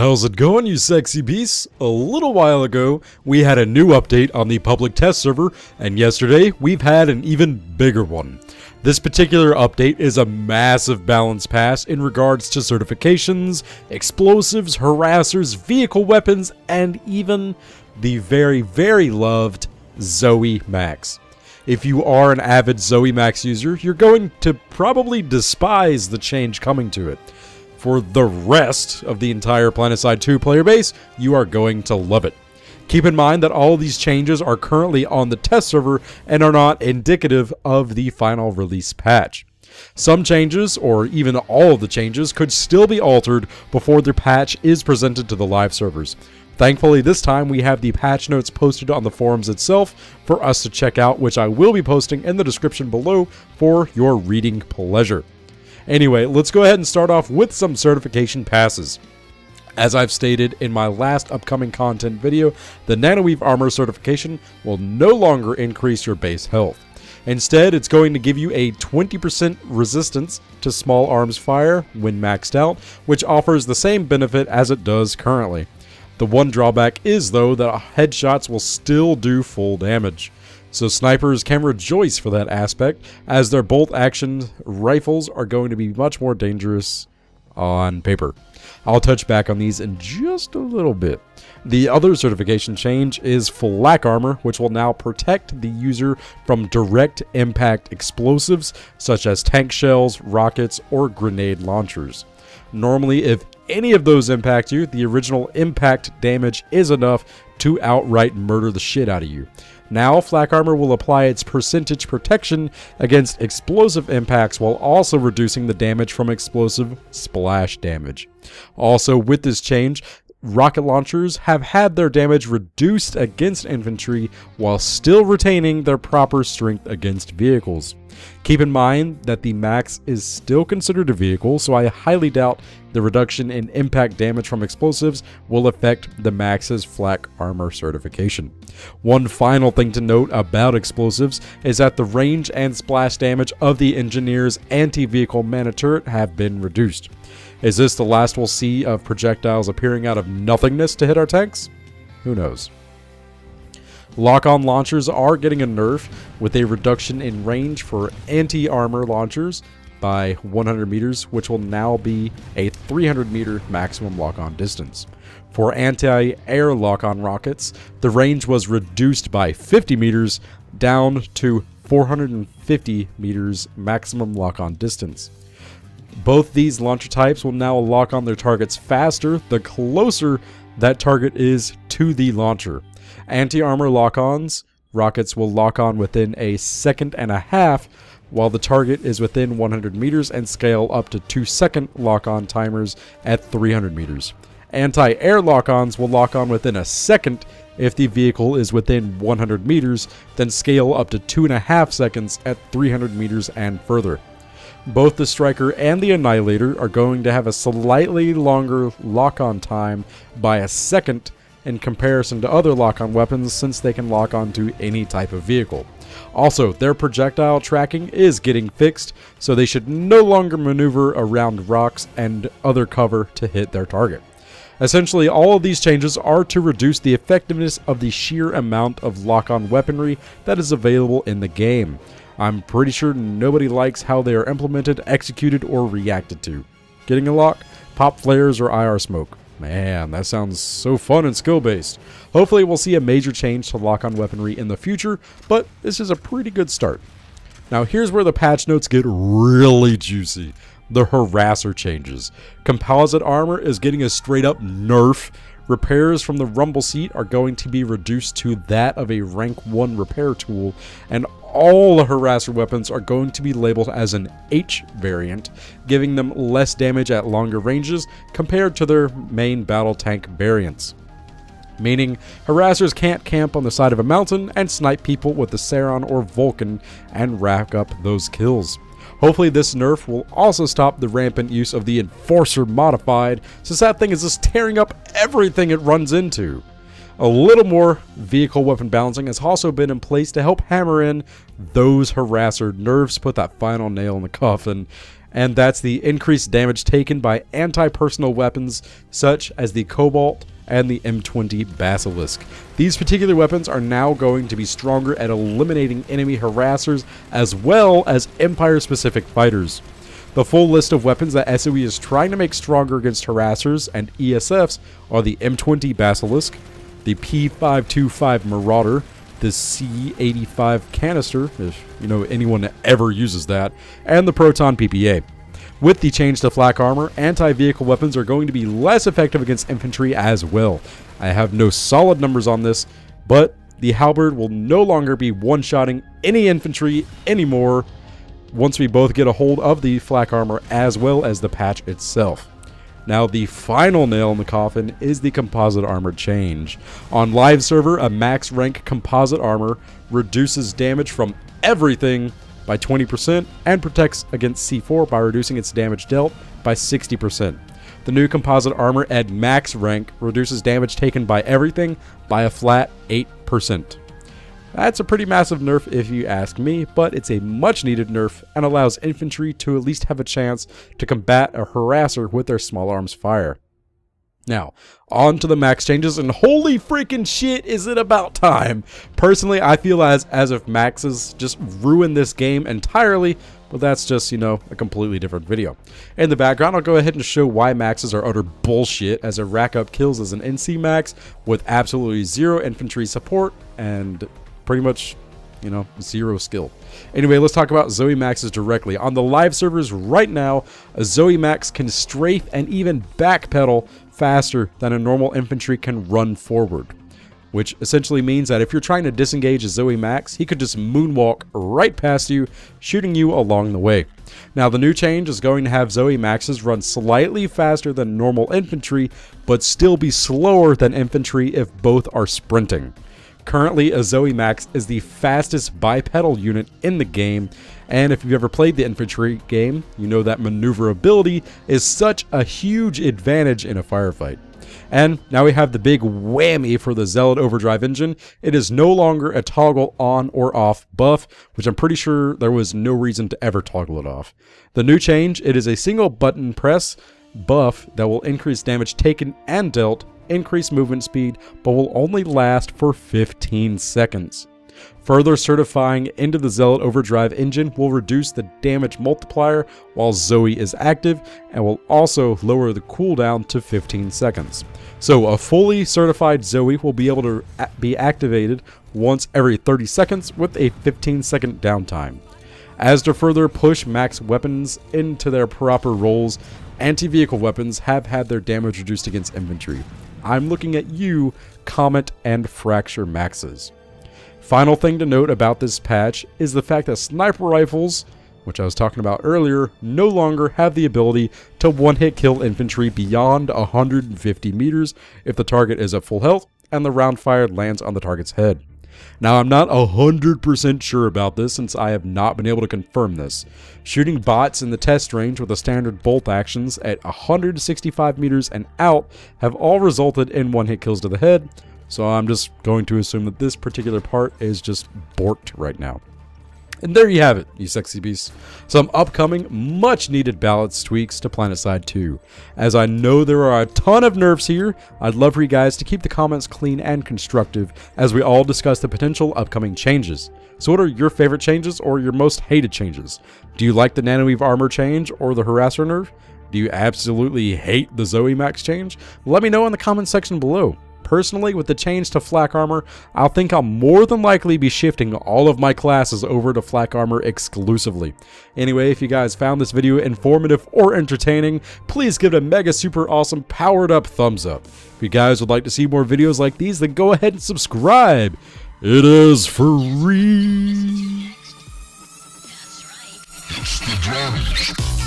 How's it going, you sexy beasts? A little while ago, we had a new update on the public test server, and yesterday, we've had an even bigger one. This particular update is a massive balance pass in regards to certifications, explosives, harassers, vehicle weapons, and even the very loved ZOE MAX. If you are an avid ZOE MAX user, you're going to probably despise the change coming to it. For the rest of the entire Planetside 2 player base, you are going to love it. Keep in mind that all of these changes are currently on the test server and are not indicative of the final release patch. Some changes, or even all of the changes, could still be altered before their patch is presented to the live servers. Thankfully, this time we have the patch notes posted on the forums itself for us to check out, which I will be posting in the description below for your reading pleasure. Anyway, let's go ahead and start off with some certification passes. As I've stated in my last upcoming content video, the Nanoweave Armor certification will no longer increase your base health. Instead, it's going to give you a 20% resistance to small arms fire when maxed out, which offers the same benefit as it does currently. The one drawback is, though, that headshots will still do full damage. So snipers can rejoice for that aspect, as their bolt-action rifles are going to be much more dangerous on paper. I'll touch back on these in just a little bit. The other certification change is Flak armor, which will now protect the user from direct impact explosives, such as tank shells, rockets, or grenade launchers. Normally, if any of those impact you, the original impact damage is enough to outright murder the shit out of you. Now, Flak armor will apply its percentage protection against explosive impacts while also reducing the damage from explosive splash damage. Also, with this change, rocket launchers have had their damage reduced against infantry while still retaining their proper strength against vehicles. Keep in mind that the Max is still considered a vehicle, so I highly doubt the reduction in impact damage from explosives will affect the Max's Flak armor certification. One final thing to note about explosives is that the range and splash damage of the Engineer's anti-vehicle mana turret have been reduced. Is this the last we'll see of projectiles appearing out of nothingness to hit our tanks? Who knows? Lock-on launchers are getting a nerf with a reduction in range for anti-armor launchers by 100 meters, which will now be a 300 meter maximum lock-on distance. For anti-air lock-on rockets, the range was reduced by 50 meters down to 450 meters maximum lock-on distance. Both these launcher types will now lock on their targets faster the closer that target is to the launcher. Anti-armor lock-ons rockets will lock on within a second and a half, while the target is within 100 meters and scale up to 2-second lock-on timers at 300 meters. Anti-air lock-ons will lock on within a second if the vehicle is within 100 meters, then scale up to 2.5 seconds at 300 meters and further. Both the Striker and the Annihilator are going to have a slightly longer lock-on time by a second in comparison to other lock-on weapons, since they can lock onto any type of vehicle. Also, their projectile tracking is getting fixed, so they should no longer maneuver around rocks and other cover to hit their target. Essentially, all of these changes are to reduce the effectiveness of the sheer amount of lock-on weaponry that is available in the game. I'm pretty sure nobody likes how they are implemented, executed, or reacted to. Getting a lock, pop flares, or IR smoke. Man, that sounds so fun and skill-based. Hopefully we'll see a major change to lock-on weaponry in the future, but this is a pretty good start. Now here's where the patch notes get really juicy. The Harasser changes. Composite armor is getting a straight-up nerf. Repairs from the rumble seat are going to be reduced to that of a rank 1 repair tool, and all the Harasser weapons are going to be labeled as an H variant, giving them less damage at longer ranges compared to their main battle tank variants. Meaning, Harassers can't camp on the side of a mountain and snipe people with the Saron or Vulcan and rack up those kills. Hopefully this nerf will also stop the rampant use of the Enforcer modified, since that thing is just tearing up everything it runs into. A little more vehicle weapon balancing has also been in place to help hammer in those Harasser nerfs, put that final nail in the coffin, and that's the increased damage taken by anti-personnel weapons such as the Cobalt and the M20 Basilisk. These particular weapons are now going to be stronger at eliminating enemy harassers as well as Empire-specific fighters. The full list of weapons that ZOE is trying to make stronger against harassers and ESFs are the M20 Basilisk, the P525 Marauder, the C85 Canister, if you know anyone that ever uses that, and the Proton PPA. With the change to flak armor, anti-vehicle weapons are going to be less effective against infantry as well. I have no solid numbers on this, but the halberd will no longer be one-shotting any infantry anymore once we both get a hold of the flak armor as well as the patch itself. Now, the final nail in the coffin is the composite armor change. On live server, a max rank composite armor reduces damage from everything by 20% and protects against C4 by reducing its damage dealt by 60%. The new composite armor at max rank reduces damage taken by everything by a flat 8%. That's a pretty massive nerf if you ask me, but it's a much needed nerf and allows infantry to at least have a chance to combat a harasser with their small arms fire. Now, on to the max changes, and holy freaking shit, is it about time! Personally, I feel as if maxes just ruin this game entirely, but that's just, you know, a completely different video. In the background, I'll go ahead and show why maxes are utter bullshit, as I rack up kills as an NC max with absolutely zero infantry support and pretty much, you know, zero skill. Anyway, let's talk about ZOE Maxes directly. On the live servers right now, a ZOE Max can strafe and even backpedal faster than a normal infantry can run forward, which essentially means that if you're trying to disengage a ZOE Max, he could just moonwalk right past you, shooting you along the way. Now, the new change is going to have ZOE Maxes run slightly faster than normal infantry, but still be slower than infantry if both are sprinting. Currently, a ZOE Max is the fastest bipedal unit in the game, and if you've ever played the infantry game, you know that maneuverability is such a huge advantage in a firefight. And now we have the big whammy for the Zealot Overdrive engine. It is no longer a toggle on or off buff, which I'm pretty sure there was no reason to ever toggle it off. The new change, it is a single button press buff that will increase damage taken and dealt, increase movement speed, but will only last for 15 seconds. Further certifying into the Zealot Overdrive engine will reduce the damage multiplier while ZOE is active, and will also lower the cooldown to 15 seconds. So a fully certified ZOE will be able to be activated once every 30 seconds with a 15-second downtime. As to further push max weapons into their proper roles, anti-vehicle weapons have had their damage reduced against infantry. I'm looking at you, Comet and Fracture Maxes. Final thing to note about this patch is the fact that sniper rifles, which I was talking about earlier, no longer have the ability to one-hit kill infantry beyond 150 meters if the target is at full health and the round fired lands on the target's head. Now, I'm not 100% sure about this since I have not been able to confirm this. Shooting bots in the test range with the standard bolt actions at 165 meters and out have all resulted in one-hit kills to the head, so I'm just going to assume that this particular part is just borked right now. And there you have it, you sexy beasts. Some upcoming, much-needed balance tweaks to Planetside 2. As I know there are a ton of nerfs here, I'd love for you guys to keep the comments clean and constructive as we all discuss the potential upcoming changes. So what are your favorite changes or your most hated changes? Do you like the Nanoweave armor change or the Harasser nerf? Do you absolutely hate the ZOE Max change? Let me know in the comment section below. Personally, with the change to flak armor, I'll think I'll more than likely be shifting all of my classes over to flak armor exclusively. Anyway, if you guys found this video informative or entertaining, please give it a mega super awesome powered up thumbs up. If you guys would like to see more videos like these, then go ahead and subscribe. It is free. That's right. It's the drums.